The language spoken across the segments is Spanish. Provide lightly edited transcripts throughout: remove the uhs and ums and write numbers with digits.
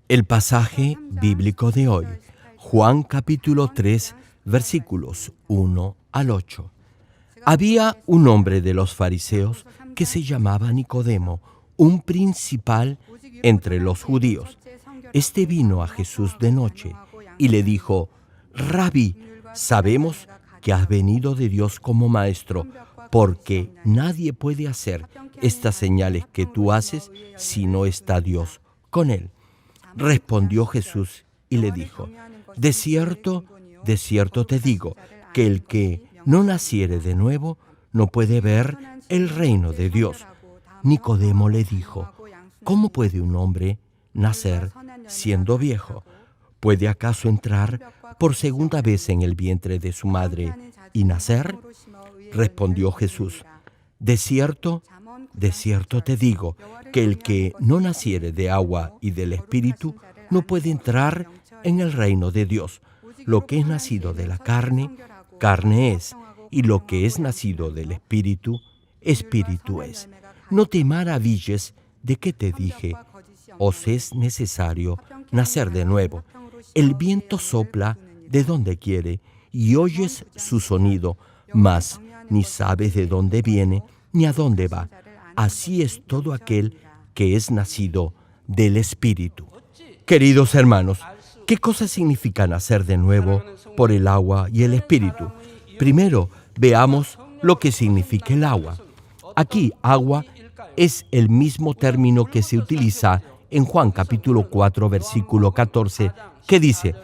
El pasaje bíblico de hoy, Juan capítulo 3, versículos 1 al 8. Había un hombre de los fariseos que se llamaba Nicodemo, un principal entre los judíos. Este vino a Jesús de noche y le dijo: Rabí, sabemos que has venido de Dios como maestro, porque nadie puede hacer estas señales que tú haces si no está Dios con él. Respondió Jesús y le dijo: de cierto te digo, que el que no naciere de nuevo no puede ver el reino de Dios. Nicodemo le dijo: ¿cómo puede un hombre nacer siendo viejo? ¿Puede acaso entrar por segunda vez en el vientre de su madre y nacer? Respondió Jesús: de cierto te digo, que el que no naciere de agua y del Espíritu no puede entrar en el reino de Dios. Lo que es nacido de la carne, carne es, y lo que es nacido del Espíritu, Espíritu es. No te maravilles de que te dije: os es necesario nacer de nuevo. El viento sopla de donde quiere y oyes su sonido, mas ni sabes de dónde viene ni a dónde va. Así es todo aquel que es nacido del Espíritu. Queridos hermanos, ¿qué cosa significa nacer de nuevo por el agua y el Espíritu? Primero, veamos lo que significa el agua. Aquí, agua es el mismo término que se utiliza en Juan capítulo 4, versículo 14, que dice: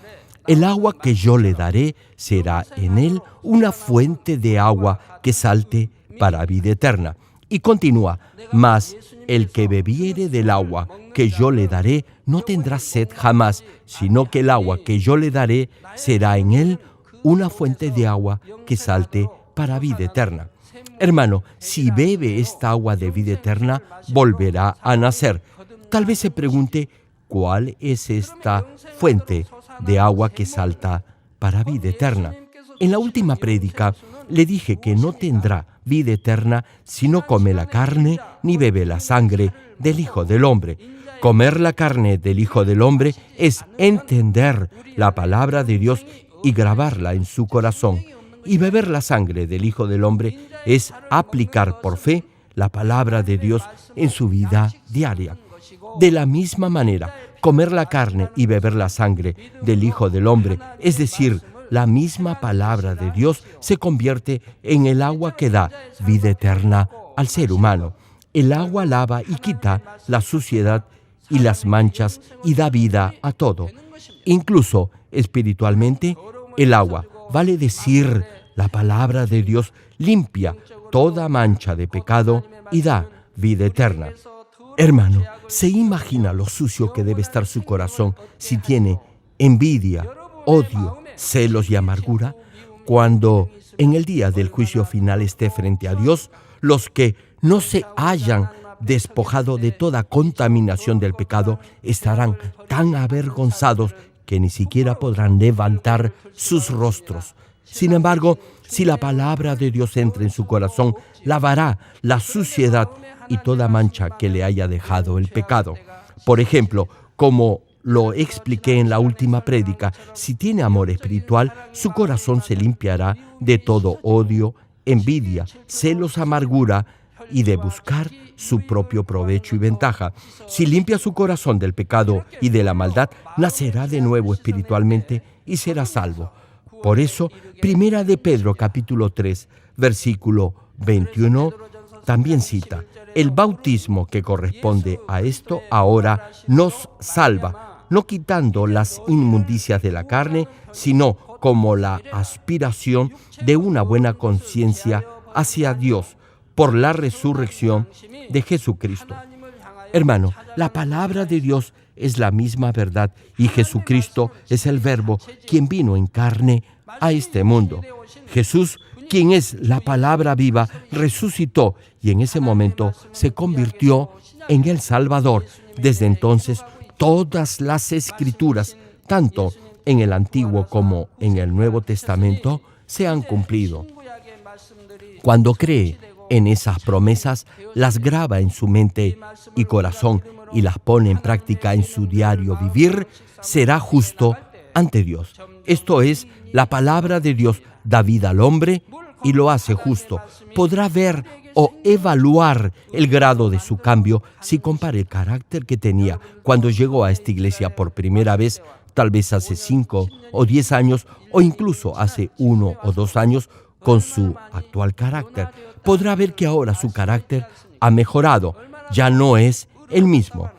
el agua que yo le daré será en él una fuente de agua que salte para vida eterna. Y continúa: mas el que bebiere del agua que yo le daré no tendrá sed jamás, sino que el agua que yo le daré será en él una fuente de agua que salte para vida eterna. Hermano, si bebe esta agua de vida eterna, volverá a nacer. Tal vez se pregunte: ¿cuál es esta fuente de agua que salta para vida eterna? En la última prédica le dije que no tendrá vida eterna si no come la carne ni bebe la sangre del Hijo del Hombre. Comer la carne del Hijo del Hombre es entender la palabra de Dios y grabarla en su corazón. Y beber la sangre del Hijo del Hombre es aplicar por fe la palabra de Dios en su vida diaria. De la misma manera, comer la carne y beber la sangre del Hijo del Hombre, es decir, la misma palabra de Dios, se convierte en el agua que da vida eterna al ser humano. El agua lava y quita la suciedad y las manchas y da vida a todo. Incluso espiritualmente, el agua, vale decir, la palabra de Dios, limpia toda mancha de pecado y da vida eterna. Hermano, ¿se imagina lo sucio que debe estar su corazón si tiene envidia, odio, celos y amargura? Cuando en el día del juicio final esté frente a Dios, los que no se hayan despojado de toda contaminación del pecado estarán tan avergonzados que ni siquiera podrán levantar sus rostros. Sin embargo, si la palabra de Dios entra en su corazón, lavará la suciedad y toda mancha que le haya dejado el pecado. Por ejemplo, como lo expliqué en la última prédica, si tiene amor espiritual, su corazón se limpiará de todo odio, envidia, celos, amargura y de buscar su propio provecho y ventaja. Si limpia su corazón del pecado y de la maldad, nacerá de nuevo espiritualmente y será salvo. Por eso, Primera de Pedro capítulo 3, versículo 21, también cita: el bautismo que corresponde a esto ahora nos salva, no quitando las inmundicias de la carne, sino como la aspiración de una buena conciencia hacia Dios por la resurrección de Jesucristo. Hermano, la palabra de Dios es la misma verdad y Jesucristo es el Verbo quien vino en carne a este mundo. Jesús, quien es la palabra viva, resucitó y en ese momento se convirtió en el Salvador. Desde entonces, todas las Escrituras, tanto en el Antiguo como en el Nuevo Testamento, se han cumplido. Cuando cree en esas promesas, las graba en su mente y corazón y las pone en práctica en su diario vivir, será justo ante Dios. Esto es, la palabra de Dios da vida al hombre y lo hace justo. Podrá ver o evaluar el grado de su cambio si compara el carácter que tenía cuando llegó a esta iglesia por primera vez, tal vez hace 5 o 10 años, o incluso hace 1 o 2 años, con su actual carácter. Podrá ver que ahora su carácter ha mejorado, ya no es el mismo.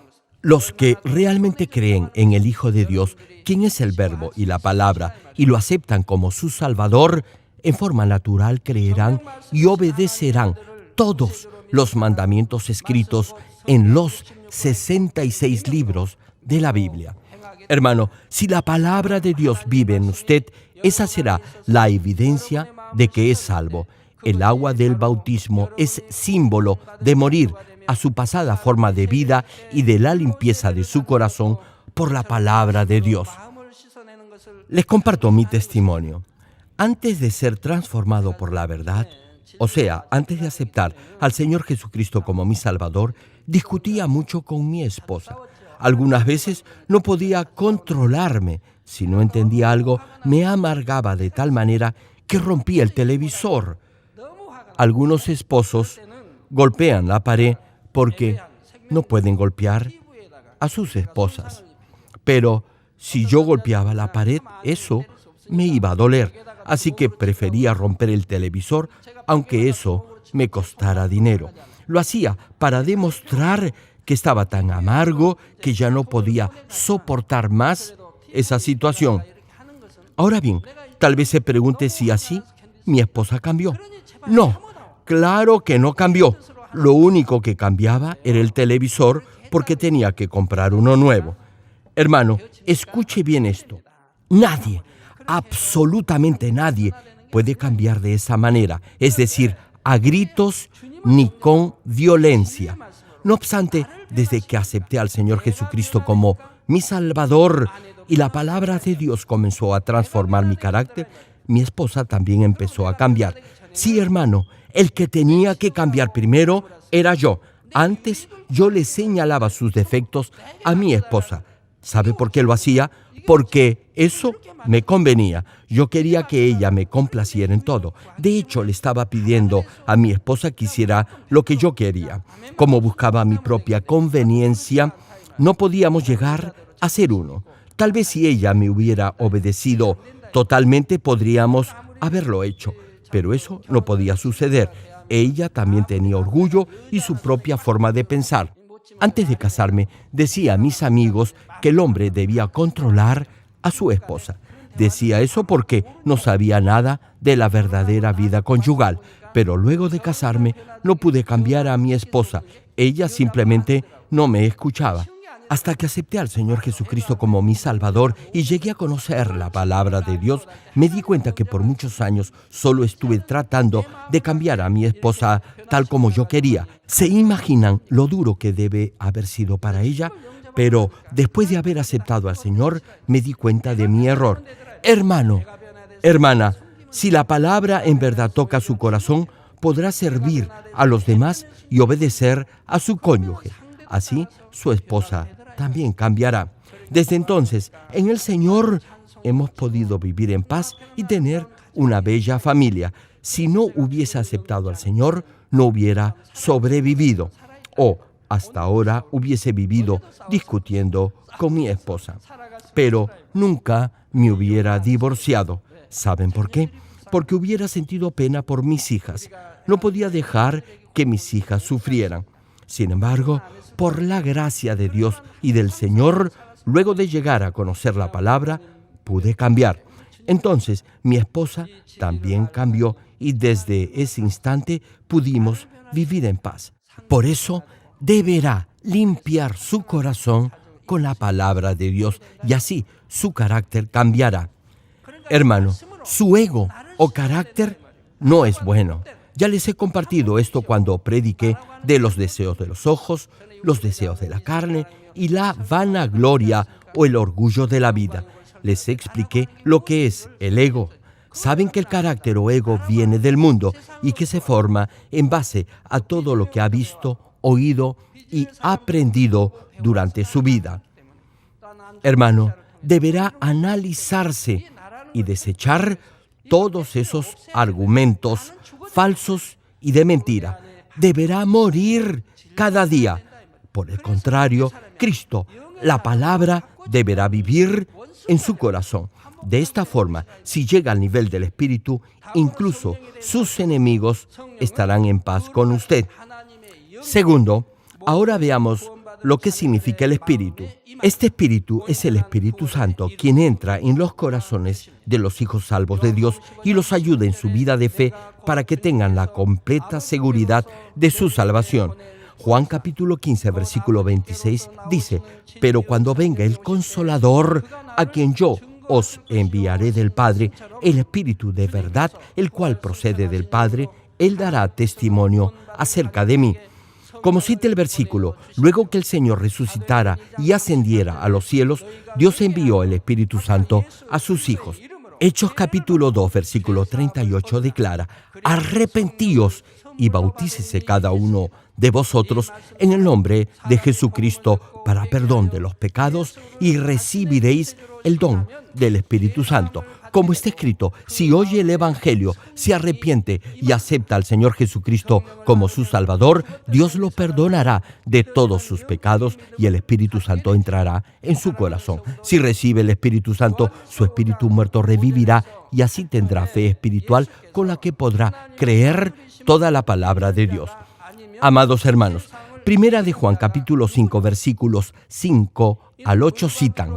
Los que realmente creen en el Hijo de Dios, quien es el Verbo y la Palabra, y lo aceptan como su Salvador, en forma natural creerán y obedecerán todos los mandamientos escritos en los 66 libros de la Biblia. Hermano, si la palabra de Dios vive en usted, esa será la evidencia de que es salvo. El agua del bautismo es símbolo de morir a su pasada forma de vida y de la limpieza de su corazón por la palabra de Dios. Les comparto mi testimonio. Antes de ser transformado por la verdad, o sea, antes de aceptar al Señor Jesucristo como mi Salvador, discutía mucho con mi esposa. Algunas veces no podía controlarme. Si no entendía algo, me amargaba de tal manera que rompía el televisor. Algunos esposos golpean la pared porque no pueden golpear a sus esposas. Pero si yo golpeaba la pared, eso me iba a doler. Así que prefería romper el televisor, aunque eso me costara dinero. Lo hacía para demostrar que estaba tan amargo que ya no podía soportar más esa situación. Ahora bien, tal vez se pregunte si así mi esposa cambió. No, claro que no cambió. Lo único que cambiaba era el televisor porque tenía que comprar uno nuevo. Hermano, escuche bien esto. Nadie, absolutamente nadie, puede cambiar de esa manera, es decir, a gritos ni con violencia. No obstante, desde que acepté al Señor Jesucristo como mi Salvador y la palabra de Dios comenzó a transformar mi carácter, mi esposa también empezó a cambiar. Sí, hermano, el que tenía que cambiar primero era yo. Antes yo le señalaba sus defectos a mi esposa. ¿Sabe por qué lo hacía? Porque eso me convenía. Yo quería que ella me complaciera en todo. De hecho, le estaba pidiendo a mi esposa que hiciera lo que yo quería. Como buscaba mi propia conveniencia, no podíamos llegar a ser uno. Tal vez si ella me hubiera obedecido totalmente, podríamos haberlo hecho. Pero eso no podía suceder. Ella también tenía orgullo y su propia forma de pensar. Antes de casarme, decía a mis amigos que el hombre debía controlar a su esposa. Decía eso porque no sabía nada de la verdadera vida conyugal. Pero luego de casarme, no pude cambiar a mi esposa. Ella simplemente no me escuchaba. Hasta que acepté al Señor Jesucristo como mi Salvador y llegué a conocer la palabra de Dios, me di cuenta que por muchos años solo estuve tratando de cambiar a mi esposa tal como yo quería. ¿Se imaginan lo duro que debe haber sido para ella? Pero después de haber aceptado al Señor, me di cuenta de mi error. Hermano, hermana, si la palabra en verdad toca su corazón, podrá servir a los demás y obedecer a su cónyuge. Así, su esposa también cambiará. Desde entonces, en el Señor hemos podido vivir en paz y tener una bella familia. Si no hubiese aceptado al Señor, no hubiera sobrevivido. O hasta ahora hubiese vivido discutiendo con mi esposa. Pero nunca me hubiera divorciado. ¿Saben por qué? Porque hubiera sentido pena por mis hijas. No podía dejar que mis hijas sufrieran. Sin embargo, por la gracia de Dios y del Señor, luego de llegar a conocer la palabra, pude cambiar. Entonces, mi esposa también cambió y desde ese instante pudimos vivir en paz. Por eso, deberá limpiar su corazón con la palabra de Dios y así su carácter cambiará. Hermano, su ego o carácter no es bueno. Ya les he compartido esto cuando prediqué de los deseos de los ojos, los deseos de la carne y la vanagloria o el orgullo de la vida. Les expliqué lo que es el ego. Saben que el carácter o ego viene del mundo y que se forma en base a todo lo que ha visto oído y aprendido durante su vida. Hermano, deberá analizarse y desechar todos esos argumentos falsos y de mentira. Deberá morir cada día. Por el contrario, Cristo, la palabra, deberá vivir en su corazón. De esta forma, si llega al nivel del Espíritu, incluso sus enemigos estarán en paz con usted. Segundo, ahora veamos lo que significa el Espíritu. Este Espíritu es el Espíritu Santo, quien entra en los corazones de los hijos salvos de Dios y los ayuda en su vida de fe para que tengan la completa seguridad de su salvación. Juan capítulo 15, versículo 26 dice: «Pero cuando venga el Consolador, a quien yo os enviaré del Padre, el Espíritu de verdad, el cual procede del Padre, Él dará testimonio acerca de mí». Como cita el versículo, luego que el Señor resucitara y ascendiera a los cielos, Dios envió el Espíritu Santo a sus hijos. Hechos capítulo 2, versículo 38 declara: «Arrepentíos y bautícese cada uno de vosotros en el nombre de Jesucristo para perdón de los pecados y recibiréis el don del Espíritu Santo». Como está escrito, si oye el Evangelio, se arrepiente y acepta al Señor Jesucristo como su Salvador, Dios lo perdonará de todos sus pecados y el Espíritu Santo entrará en su corazón. Si recibe el Espíritu Santo, su espíritu muerto revivirá y así tendrá fe espiritual con la que podrá creer toda la palabra de Dios. Amados hermanos, Primera de Juan capítulo 5, versículos 5 al 8 citan: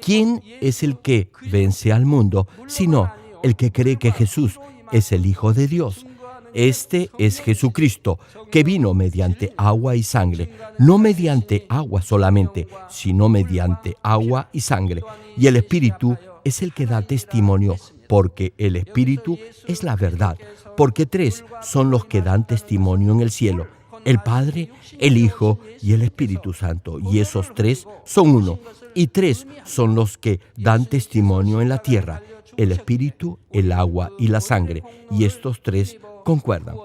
«¿Quién es el que vence al mundo, sino el que cree que Jesús es el Hijo de Dios? Este es Jesucristo, que vino mediante agua y sangre, no mediante agua solamente, sino mediante agua y sangre. Y el Espíritu es el que da testimonio, porque el Espíritu es la verdad. Porque tres son los que dan testimonio en el cielo: el Padre, el Hijo y el Espíritu Santo. Y esos tres son uno. Y tres son los que dan testimonio en la tierra: el Espíritu, el agua y la sangre. Y estos tres concuerdan».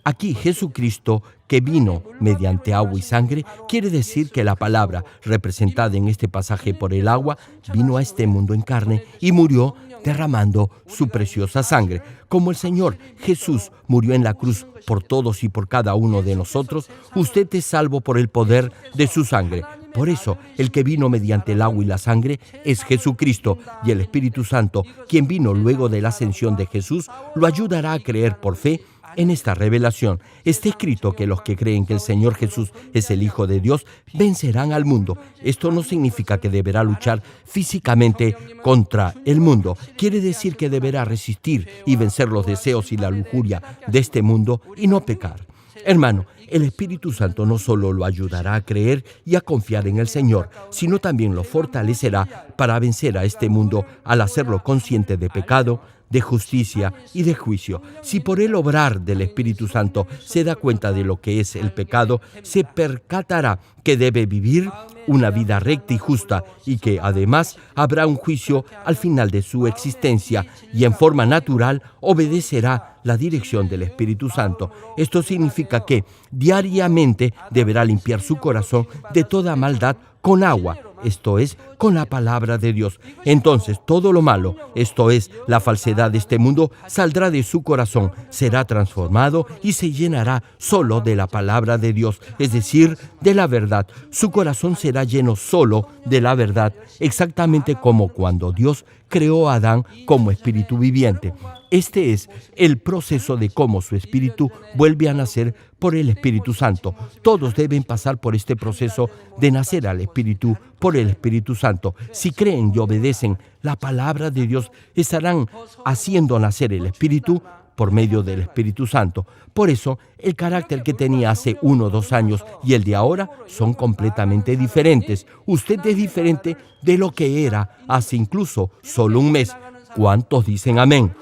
Aquí Jesucristo, que vino mediante agua y sangre, quiere decir que la palabra, representada en este pasaje por el agua, vino a este mundo en carne y murió derramando su preciosa sangre. Como el Señor Jesús murió en la cruz por todos y por cada uno de nosotros, usted es salvo por el poder de su sangre. Por eso, el que vino mediante el agua y la sangre es Jesucristo, y el Espíritu Santo, quien vino luego de la ascensión de Jesús, lo ayudará a creer por fe en esta revelación. Está escrito que los que creen que el Señor Jesús es el Hijo de Dios vencerán al mundo. Esto no significa que deberá luchar físicamente contra el mundo. Quiere decir que deberá resistir y vencer los deseos y la lujuria de este mundo y no pecar. Hermano, el Espíritu Santo no solo lo ayudará a creer y a confiar en el Señor, sino también lo fortalecerá para vencer a este mundo al hacerlo consciente de pecado, de justicia y de juicio. Si por el obrar del Espíritu Santo se da cuenta de lo que es el pecado, se percatará que debe vivir una vida recta y justa y que además habrá un juicio al final de su existencia y en forma natural obedecerá la dirección del Espíritu Santo. Esto significa que diariamente deberá limpiar su corazón de toda maldad con agua, esto es, con la palabra de Dios. Entonces todo lo malo, esto es, la falsedad de este mundo, saldrá de su corazón, será transformado y se llenará solo de la palabra de Dios, es decir, de la verdad. Su corazón será lleno solo de la verdad, exactamente como cuando Dios creó a Adán como espíritu viviente. Este es el proceso de cómo su espíritu vuelve a nacer por el Espíritu Santo. Todos deben pasar por este proceso de nacer al Espíritu por el Espíritu Santo. Si creen y obedecen la palabra de Dios, estarán haciendo nacer el Espíritu por medio del Espíritu Santo. Por eso, el carácter que tenía hace 1 o 2 años y el de ahora son completamente diferentes. Usted es diferente de lo que era hace incluso solo un mes. ¿Cuántos dicen amén?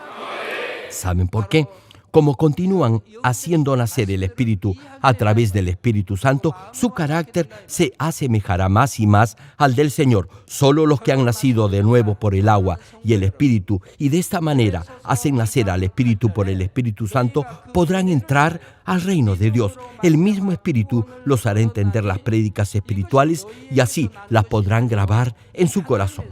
¿Saben por qué? como continúan haciendo nacer el Espíritu a través del Espíritu Santo, su carácter se asemejará más y más al del Señor. Solo los que han nacido de nuevo por el agua y el Espíritu, y de esta manera hacen nacer al Espíritu por el Espíritu Santo, podrán entrar al reino de Dios. El mismo Espíritu los hará entender las prédicas espirituales y así las podrán grabar en su corazón.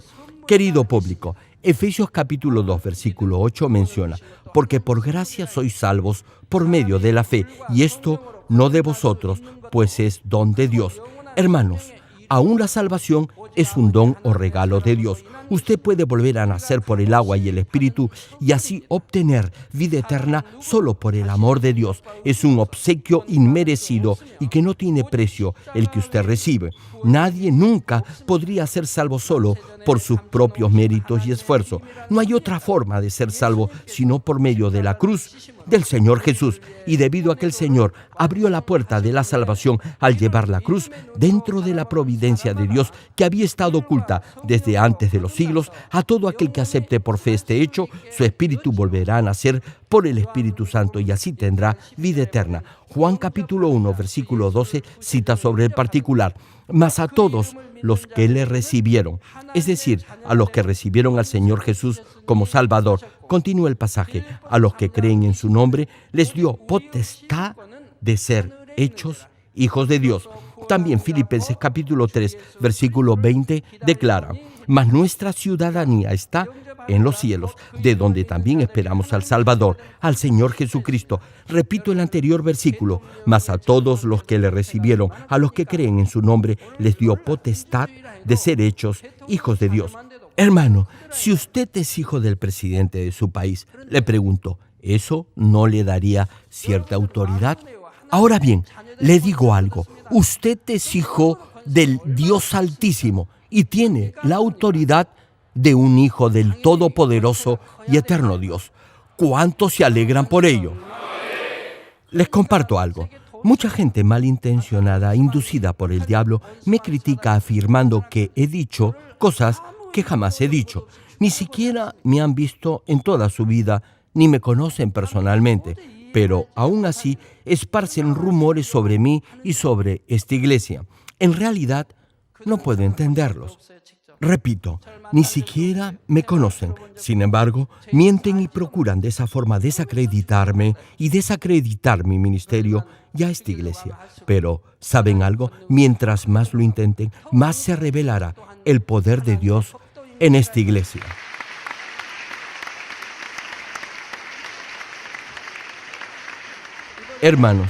Querido público, Efesios capítulo 2, versículo 8 menciona: porque por gracia sois salvos por medio de la fe, y esto no de vosotros, pues es don de Dios. Hermanos, aún la salvación es un don o regalo de Dios. Usted puede volver a nacer por el agua y el Espíritu y así obtener vida eterna solo por el amor de Dios. Es un obsequio inmerecido y que no tiene precio el que usted recibe. Nadie nunca podría ser salvo solo por sus propios méritos y esfuerzo. No hay otra forma de ser salvo sino por medio de la cruz del Señor Jesús. Y debido a que el Señor abrió la puerta de la salvación al llevar la cruz dentro de la providencia de Dios que había estado oculta desde antes de los siglos, a todo aquel que acepte por fe este hecho, su espíritu volverá a nacer por el Espíritu Santo y así tendrá vida eterna. Juan capítulo 1, versículo 12 cita sobre el particular: mas a todos los que le recibieron, es decir, a los que recibieron al Señor Jesús como Salvador. Continúa el pasaje: a los que creen en su nombre, les dio potestad de ser hechos hijos de Dios. También Filipenses capítulo 3, versículo 20 declara: mas nuestra ciudadanía está en los cielos, de donde también esperamos al Salvador, al Señor Jesucristo. Repito el anterior versículo: mas a todos los que le recibieron, a los que creen en su nombre, les dio potestad de ser hechos hijos de Dios. Hermano, si usted es hijo del presidente de su país, le pregunto, ¿eso no le daría cierta autoridad? Ahora bien, le digo algo: usted es hijo del Dios Altísimo y tiene la autoridad de un hijo del Todopoderoso y Eterno Dios. ¿Cuántos se alegran por ello? Les comparto algo. Mucha gente malintencionada, inducida por el diablo, me critica afirmando que he dicho cosas que jamás he dicho. Ni siquiera me han visto en toda su vida, ni me conocen personalmente, pero aún así esparcen rumores sobre mí y sobre esta iglesia. En realidad, no puedo entenderlos. Repito, ni siquiera me conocen. Sin embargo, mienten y procuran de esa forma desacreditarme y desacreditar mi ministerio y a esta iglesia. Pero, ¿saben algo? Mientras más lo intenten, más se revelará el poder de Dios en esta iglesia. Hermanos,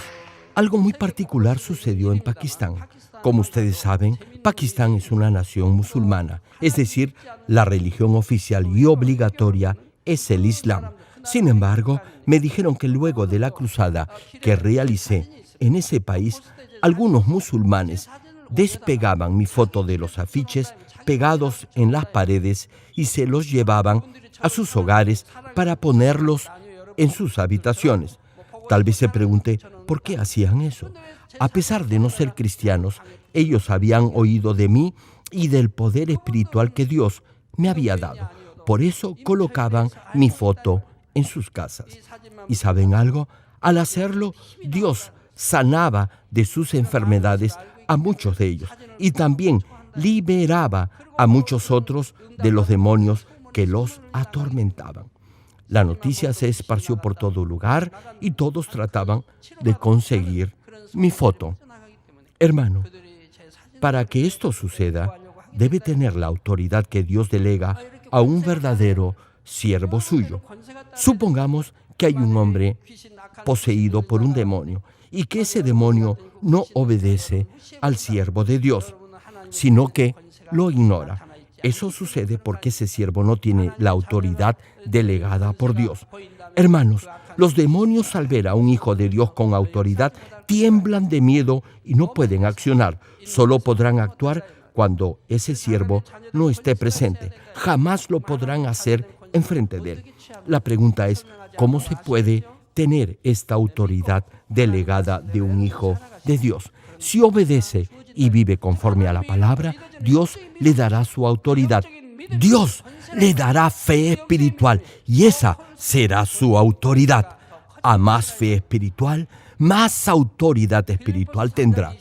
algo muy particular sucedió en Pakistán. Como ustedes saben, Pakistán es una nación musulmana, es decir, la religión oficial y obligatoria es el Islam. Sin embargo, me dijeron que luego de la cruzada que realicé en ese país, algunos musulmanes despegaban mi foto de los afiches pegados en las paredes y se los llevaban a sus hogares para ponerlos en sus habitaciones. Tal vez se pregunte, ¿por qué hacían eso? A pesar de no ser cristianos, ellos habían oído de mí y del poder espiritual que Dios me había dado. Por eso colocaban mi foto en sus casas. ¿Y saben algo? Al hacerlo, Dios sanaba de sus enfermedades a muchos de ellos y también liberaba a muchos otros de los demonios que los atormentaban. La noticia se esparció por todo lugar y todos trataban de conseguir mi foto. Hermano, para que esto suceda, debe tener la autoridad que Dios delega a un verdadero siervo suyo. Supongamos que hay un hombre poseído por un demonio y que ese demonio no obedece al siervo de Dios, sino que lo ignora. Eso sucede porque ese siervo no tiene la autoridad delegada por Dios. Hermanos, los demonios al ver a un hijo de Dios con autoridad tiemblan de miedo y no pueden accionar. Solo podrán actuar cuando ese siervo no esté presente. Jamás lo podrán hacer enfrente de él. La pregunta es, ¿cómo se puede tener esta autoridad delegada de un hijo de Dios? Si obedece y vive conforme a la palabra, Dios le dará su autoridad. Dios le dará fe espiritual y esa será su autoridad. A más fe espiritual, más autoridad espiritual tendrá.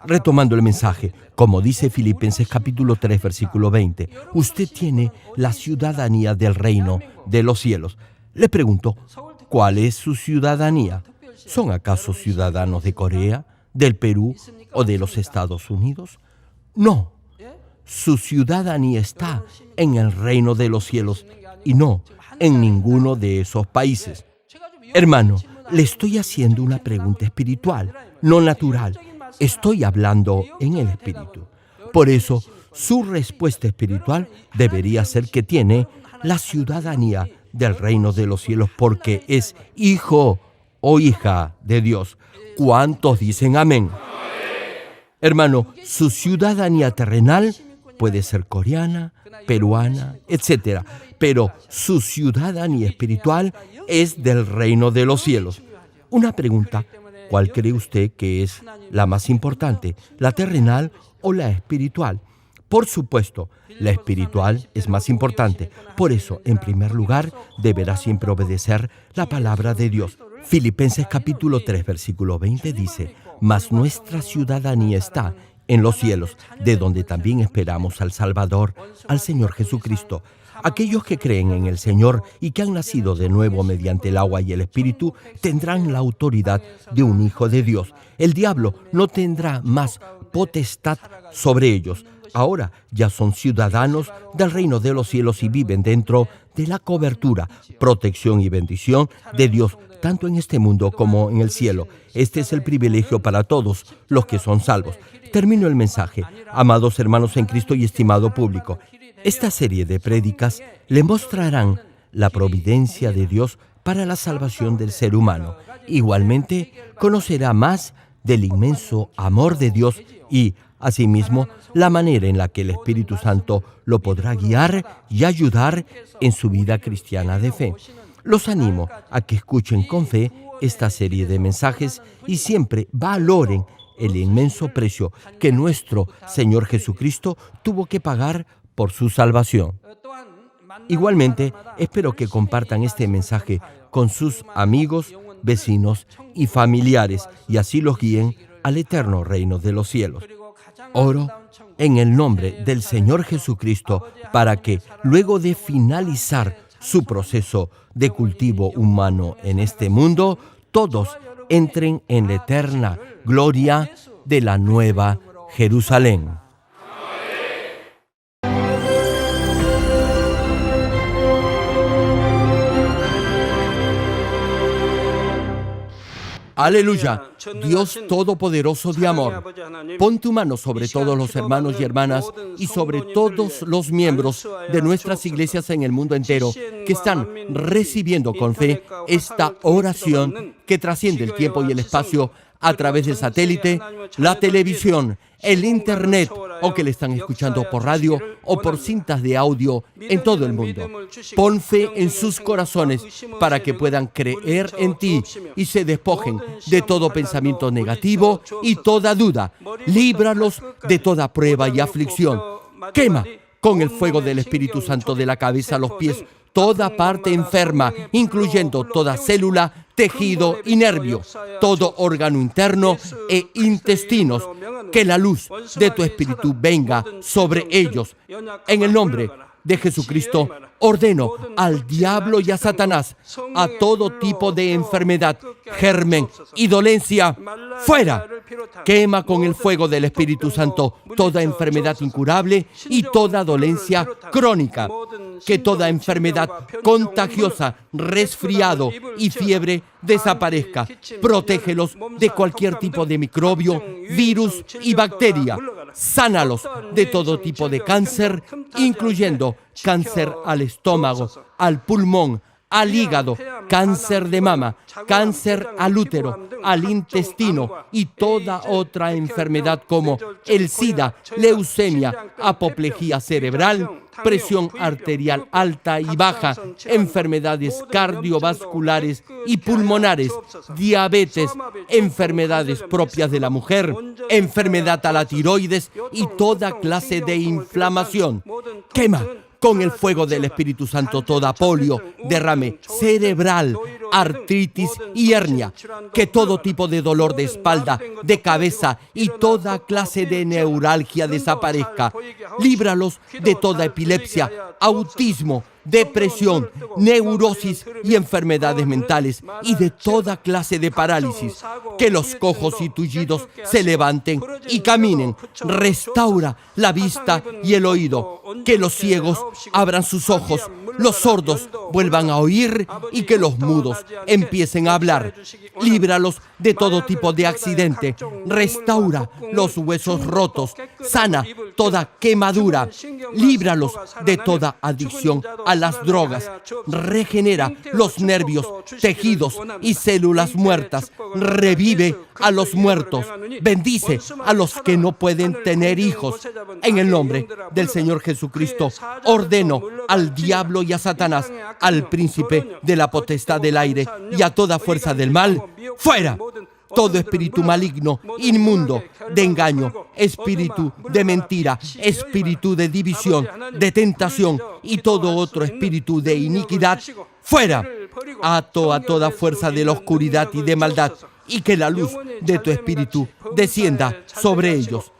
Retomando el mensaje, como dice Filipenses capítulo 3, versículo 20, usted tiene la ciudadanía del reino de los cielos. Le pregunto, ¿cuál es su ciudadanía? ¿Son acaso ciudadanos de Corea, del Perú o de los Estados Unidos? No. Su ciudadanía está en el reino de los cielos y no en ninguno de esos países. Hermano, le estoy haciendo una pregunta espiritual, no natural. Estoy hablando en el espíritu. Por eso, su respuesta espiritual debería ser que tiene la ciudadanía del reino de los cielos porque es hijo o hija de Dios. ¿Cuántos dicen amén? Hermano, su ciudadanía terrenal puede ser coreana, peruana, etc. Pero su ciudadanía espiritual es del reino de los cielos. Una pregunta, ¿cuál cree usted que es la más importante, la terrenal o la espiritual? Por supuesto, la espiritual es más importante. Por eso, en primer lugar, deberá siempre obedecer la palabra de Dios. Filipenses capítulo 3, versículo 20 dice, «Mas nuestra ciudadanía está en los cielos, de donde también esperamos al Salvador, al Señor Jesucristo». Aquellos que creen en el Señor y que han nacido de nuevo mediante el agua y el Espíritu tendrán la autoridad de un hijo de Dios. El diablo no tendrá más potestad sobre ellos. Ahora ya son ciudadanos del reino de los cielos y viven dentro de la cobertura, protección y bendición de Dios, tanto en este mundo como en el cielo. Este es el privilegio para todos los que son salvos. Termino el mensaje. Amados hermanos en Cristo y estimado público, esta serie de prédicas le mostrarán la providencia de Dios para la salvación del ser humano. Igualmente, conocerá más del inmenso amor de Dios y, asimismo, la manera en la que el Espíritu Santo lo podrá guiar y ayudar en su vida cristiana de fe. Los animo a que escuchen con fe esta serie de mensajes y siempre valoren el inmenso precio que nuestro Señor Jesucristo tuvo que pagar por su salvación. Igualmente, espero que compartan este mensaje con sus amigos, vecinos y familiares y así los guíen al eterno reino de los cielos. Oro en el nombre del Señor Jesucristo para que, luego de finalizar su proceso de cultivo humano en este mundo, todos entren en la eterna gloria de la Nueva Jerusalén. Aleluya, Dios Todopoderoso de amor, pon tu mano sobre todos los hermanos y hermanas y sobre todos los miembros de nuestras iglesias en el mundo entero que están recibiendo con fe esta oración que trasciende el tiempo y el espacio a través del satélite, la televisión, el internet o que le están escuchando por radio o por cintas de audio en todo el mundo. Pon fe en sus corazones para que puedan creer en ti y se despojen de todo pensamiento negativo y toda duda. Líbralos de toda prueba y aflicción. Quema con el fuego del Espíritu Santo de la cabeza a los pies toda parte enferma, incluyendo toda célula, tejido y nervio, todo órgano interno e intestinos. Que la luz de tu Espíritu venga sobre ellos. En el nombre de Jesucristo, ordeno al diablo y a Satanás, a todo tipo de enfermedad, germen y dolencia, fuera. Quema con el fuego del Espíritu Santo toda enfermedad incurable y toda dolencia crónica. Que toda enfermedad contagiosa, resfriado y fiebre desaparezca. Protégelos de cualquier tipo de microbio, virus y bacteria. Sánalos de todo tipo de cáncer, incluyendo cáncer al estómago, al pulmón, al hígado, cáncer de mama, cáncer al útero, al intestino y toda otra enfermedad como el SIDA, leucemia, apoplejía cerebral, presión arterial alta y baja, enfermedades cardiovasculares y pulmonares, diabetes, enfermedades propias de la mujer, enfermedad a la tiroides y toda clase de inflamación. Quema con el fuego del Espíritu Santo toda polio, derrame cerebral, artritis y hernia, que todo tipo de dolor de espalda, de cabeza y toda clase de neuralgia desaparezca. Líbralos de toda epilepsia, autismo, depresión, neurosis y enfermedades mentales y de toda clase de parálisis. Que los cojos y tullidos se levanten y caminen. Restaura la vista y el oído. Que los ciegos abran sus ojos, los sordos vuelvan a oír y que los mudos empiecen a hablar. Líbralos de todo tipo de accidente. Restaura los huesos rotos. Sana toda quemadura. Líbralos de toda adicción a las drogas. Regenera los nervios, tejidos y células muertas. Revive a los muertos. Bendice a los que no pueden tener hijos. En el nombre del Señor Jesucristo, ordeno al diablo y a Satanás, al príncipe de la potestad del aire y a toda fuerza del mal, ¡fuera! Todo espíritu maligno, inmundo, de engaño, espíritu de mentira, espíritu de división, de tentación y todo otro espíritu de iniquidad, ¡fuera! Ato a toda fuerza de la oscuridad y de maldad, y que la luz de tu espíritu descienda sobre ellos.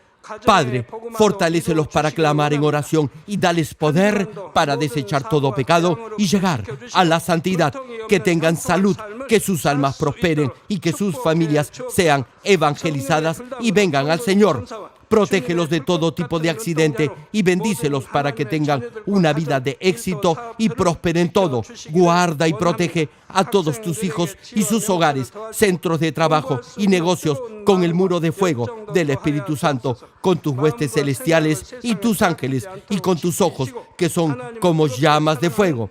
Padre, fortalécelos para clamar en oración y dales poder para desechar todo pecado y llegar a la santidad. Que tengan salud, que sus almas prosperen y que sus familias sean evangelizadas y vengan al Señor. Protégelos de todo tipo de accidente y bendícelos para que tengan una vida de éxito y prosperen todo. Guarda y protege a todos tus hijos y sus hogares, centros de trabajo y negocios con el muro de fuego del Espíritu Santo, con tus huestes celestiales y tus ángeles y con tus ojos que son como llamas de fuego.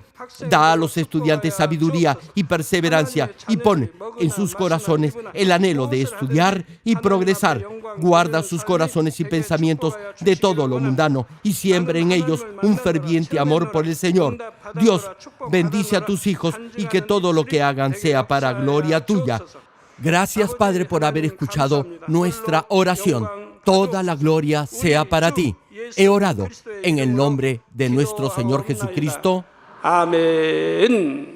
Da a los estudiantes sabiduría y perseverancia y pon en sus corazones el anhelo de estudiar y progresar. Guarda sus corazones y pensamientos de todo lo mundano y siembra en ellos un ferviente amor por el Señor. Dios, bendice a tus hijos y que todo lo que hagan sea para gloria tuya. Gracias, Padre, por haber escuchado nuestra oración. Toda la gloria sea para ti. He orado en el nombre de nuestro Señor Jesucristo. 아멘.